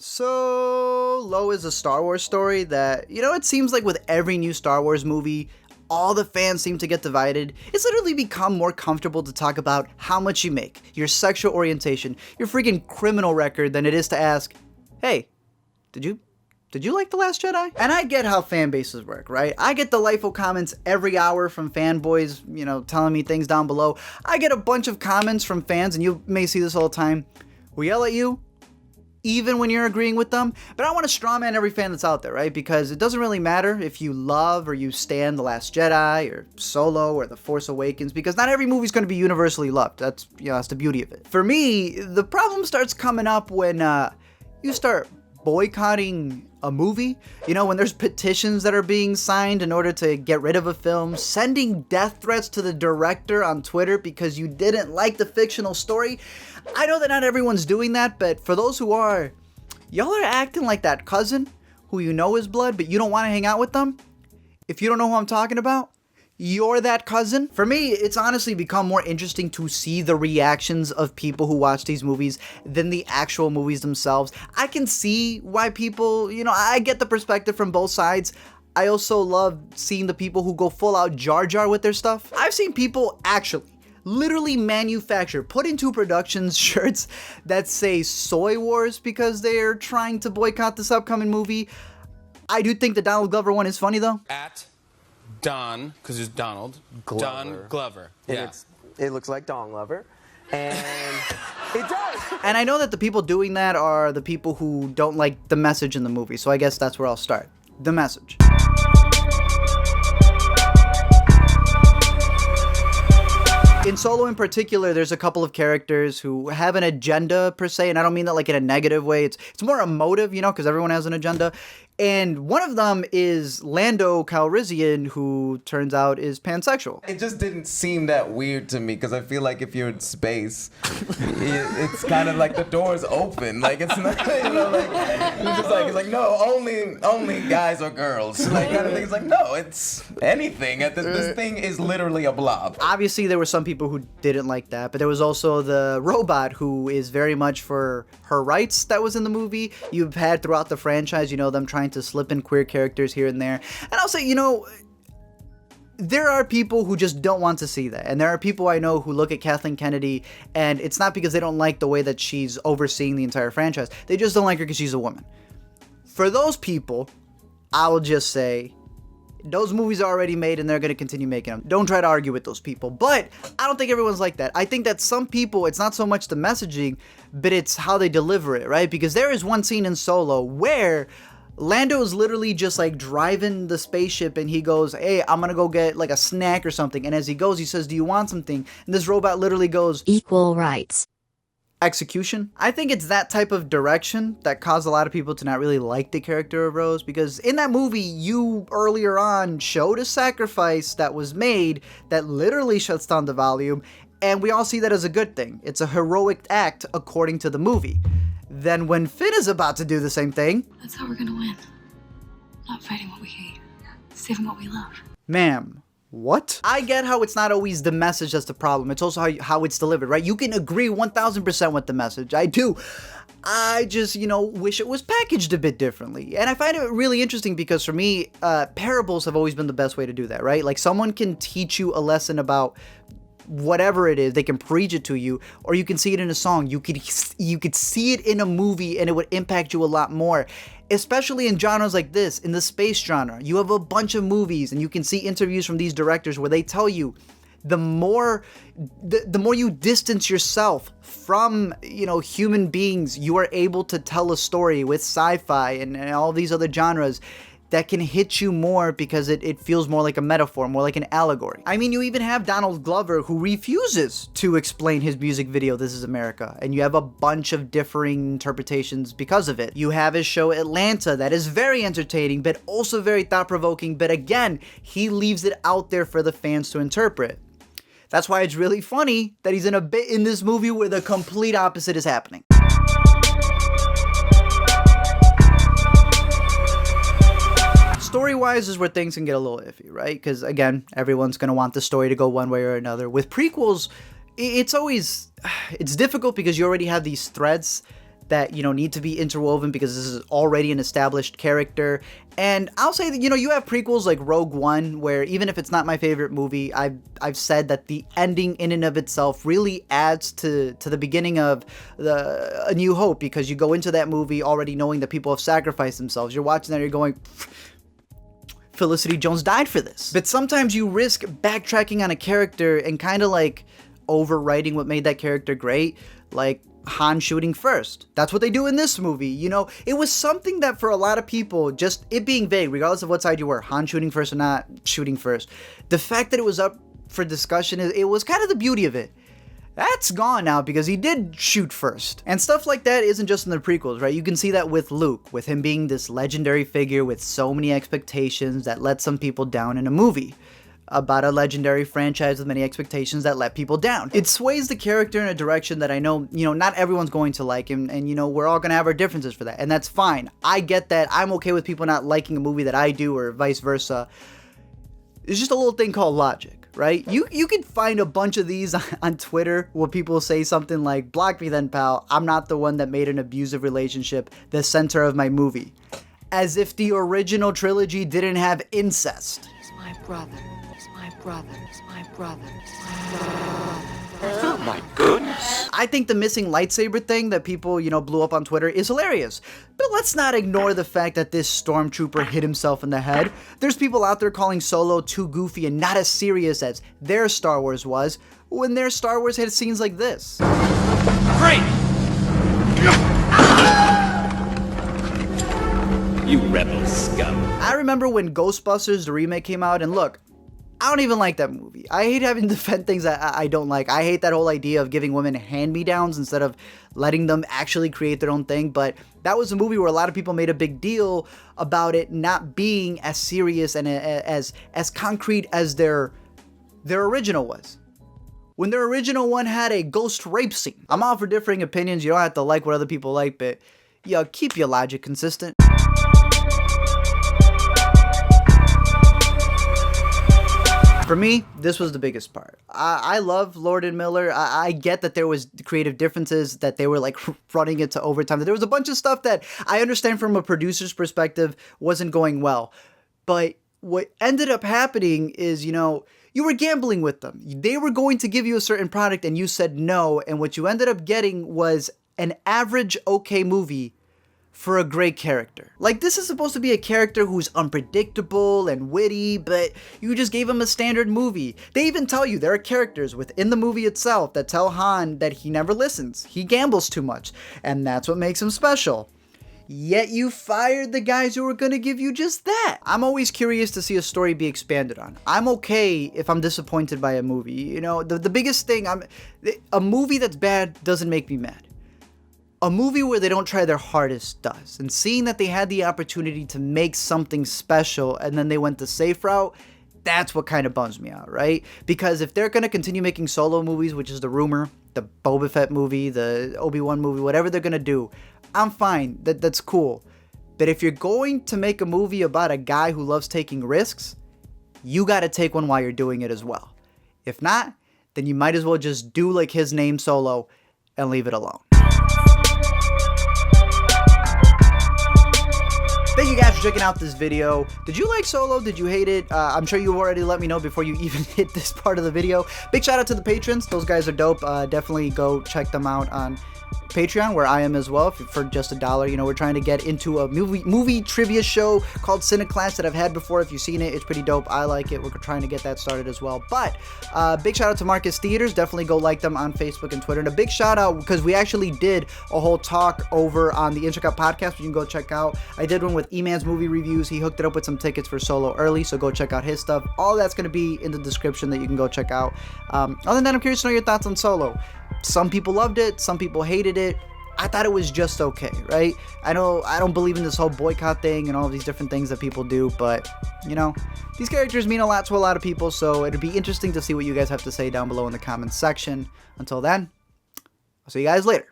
So, Low is a Star Wars story that, it seems like with every new Star Wars movie, all the fans seem to get divided. It's literally become more comfortable to talk about how much you make, your sexual orientation, your freaking criminal record than it is to ask, hey, did you like The Last Jedi? And I get how fan bases work, right? I get delightful comments every hour from fanboys, telling me things down below. I get a bunch of comments from fans, and you may see this all the time, who yell at you, even when you're agreeing with them. But I want to strawman every fan that's out there, right? Because it doesn't really matter if you love or you stan The Last Jedi or Solo or The Force Awakens, because not every movie's going to be universally loved. That's the beauty of it. For me, the problem starts coming up when you start boycotting a movie, when there's petitions that are being signed in order to get rid of a film, sending death threats to the director on Twitter because you didn't like the fictional story. I know that not everyone's doing that, but for those who are, y'all are acting like that cousin who you know is blood, but you don't want to hang out with them. If you don't know who I'm talking about, you're that cousin. For me, it's honestly become more interesting to see the reactions of people who watch these movies than the actual movies themselves. I can see why people, I get the perspective from both sides. I also love seeing the people who go full out Jar Jar with their stuff. I've seen people actually literally manufacture, put into productions shirts that say Soy Wars because they're trying to boycott this upcoming movie. I do think the Donald Glover one is funny though. At Don, because there's Donald. Glover. Don Glover. Yeah. It looks like Don Glover. And it does. And I know that the people doing that are the people who don't like the message in the movie. So I guess that's where I'll start. The message. In Solo in particular, there's a couple of characters who have an agenda per se, and I don't mean that like in a negative way. It's more emotive, because everyone has an agenda. And one of them is Lando Calrissian, who turns out is pansexual. It just didn't seem that weird to me, because I feel like if you're in space, it's kind of like the door's open. Like, it's not, it's like, no, only guys or girls. Like, kind of thing. It's like, no, it's anything. This thing is literally a blob. Obviously, there were some people who didn't like that, but there was also the robot who is very much for her rights that was in the movie. You've had throughout the franchise, them trying to slip in queer characters here and there. And I'll say, there are people who just don't want to see that. And there are people I know who look at Kathleen Kennedy, and it's not because they don't like the way that she's overseeing the entire franchise. They just don't like her because she's a woman. For those people, I will just say, those movies are already made and they're going to continue making them. Don't try to argue with those people. But I don't think everyone's like that. I think that some people, it's not so much the messaging, but it's how they deliver it, right? Because there is one scene in Solo where Lando is literally just like driving the spaceship and he goes, hey, I'm gonna go get like a snack or something. And as he goes, he says, do you want something? And this robot literally goes, equal rights. Execution. I think it's that type of direction that caused a lot of people to not really like the character of Rose, because in that movie, you earlier on showed a sacrifice that was made that literally shuts down the volume. And we all see that as a good thing. It's a heroic act according to the movie. Then when Finn is about to do the same thing, that's how we're gonna win. Not fighting what we hate, saving what we love. Ma'am, what? I get how it's not always the message that's the problem. It's also how it's delivered, right? You can agree 1000% with the message. I do. I just, wish it was packaged a bit differently. And I find it really interesting because for me, parables have always been the best way to do that, right? Like someone can teach you a lesson about whatever it is. They can preach it to you, or you can see it in a song. You could see it in a movie and it would impact you a lot more, especially in genres like this. In the space genre, you have a bunch of movies and you can see interviews from these directors where they tell you the more you distance yourself from, human beings, you are able to tell a story with sci-fi and all these other genres that can hit you more because it feels more like a metaphor, more like an allegory. I mean, you even have Donald Glover who refuses to explain his music video, This Is America, and you have a bunch of differing interpretations because of it. You have his show Atlanta that is very entertaining, but also very thought-provoking, but again, he leaves it out there for the fans to interpret. That's why it's really funny that he's in a bit in this movie where the complete opposite is happening. Story-wise is where things can get a little iffy, right? Because, again, everyone's going to want the story to go one way or another. With prequels, it's difficult because you already have these threads that, you know, need to be interwoven because this is already an established character. And I'll say that, you know, you have prequels like Rogue One, where even if it's not my favorite movie, I've said that the ending in and of itself really adds to the beginning of A New Hope, because you go into that movie already knowing that people have sacrificed themselves. You're watching that, you're going, Felicity Jones died for this. But sometimes you risk backtracking on a character and kind of like overwriting what made that character great, like Han shooting first. That's what they do in this movie. You know, it was something that for a lot of people, just it being vague, regardless of what side you were, Han shooting first or not shooting first, the fact that it was up for discussion, it was kind of the beauty of it. That's gone now because he did shoot first. And stuff like that isn't just in the prequels, right? You can see that with Luke, with him being this legendary figure with so many expectations that let some people down in a movie about a legendary franchise with many expectations that let people down. It sways the character in a direction that I know, you know, not everyone's going to like him, and you know, we're all gonna have our differences for that, and that's fine. I get that. I'm okay with people not liking a movie that I do, or vice versa. It's just a little thing called logic, right? You can find a bunch of these on Twitter where people say something like, block me then, pal, I'm not the one that made an abusive relationship the center of my movie. As if the original trilogy didn't have incest. He's my brother. He's my brother. He's my brother. He's my brother. Oh my goodness. I think the missing lightsaber thing that people, you know, blew up on Twitter is hilarious. But let's not ignore the fact that this stormtrooper hit himself in the head. There's people out there calling Solo too goofy and not as serious as their Star Wars was, when their Star Wars had scenes like this. Great! You rebel scum. I remember when Ghostbusters, the remake, came out, and look, I don't even like that movie. I hate having to defend things that I don't like. I hate that whole idea of giving women hand-me-downs instead of letting them actually create their own thing. But that was a movie where a lot of people made a big deal about it not being as serious and as concrete as their original was. When their original one had a ghost rape scene. I'm all for differing opinions. You don't have to like what other people like, but yo, keep your logic consistent. For me, this was the biggest part. I love Lord and Miller. I get that there was creative differences, that they were like running it to overtime. That there was a bunch of stuff that I understand from a producer's perspective wasn't going well. But what ended up happening is, you know, you were gambling with them. They were going to give you a certain product and you said no. And what you ended up getting was an average okay movie for a great character. Like, this is supposed to be a character who's unpredictable and witty, but you just gave him a standard movie. They even tell you there are characters within the movie itself that tell Han that he never listens. He gambles too much, and that's what makes him special. Yet you fired the guys who were gonna give you just that. I'm always curious to see a story be expanded on. I'm okay if I'm disappointed by a movie. You know, the biggest thing, a movie that's bad doesn't make me mad. A movie where they don't try their hardest does. And seeing that they had the opportunity to make something special and then they went the safe route, that's what kind of bums me out, right? Because if they're going to continue making Solo movies, which is the rumor, the Boba Fett movie, the Obi-Wan movie, whatever they're going to do, I'm fine. That's cool. But if you're going to make a movie about a guy who loves taking risks, you got to take one while you're doing it as well. If not, then you might as well just do like his name, Solo, and leave it alone. Thank you guys for checking out this video. Did you like Solo? Did you hate it? I'm sure you already let me know before you even hit this part of the video. Big shout out to the patrons. Those guys are dope. Definitely go check them out on Patreon, where I am as well, for just $1. You know, we're trying to get into a movie trivia show called Cineclass that I've had before. If you've seen it, it's pretty dope. I like it. We're trying to get that started as well. But big shout out to Marcus Theaters. Definitely go like them on Facebook and Twitter. And a big shout out, because we actually did a whole talk over on the Intricate podcast, which you can go check out. I did one with E-Man's movie reviews. He hooked it up with some tickets for Solo early, so go check out his stuff. All that's going to be in the description that you can go check out. Other than that, I'm curious to know your thoughts on Solo. Some people loved it. Some people hated it. I thought it was just okay, right? I know I don't believe in this whole boycott thing and all these different things that people do, but, you know, these characters mean a lot to a lot of people, so it'd be interesting to see what you guys have to say down below in the comments section. Until then, I'll see you guys later.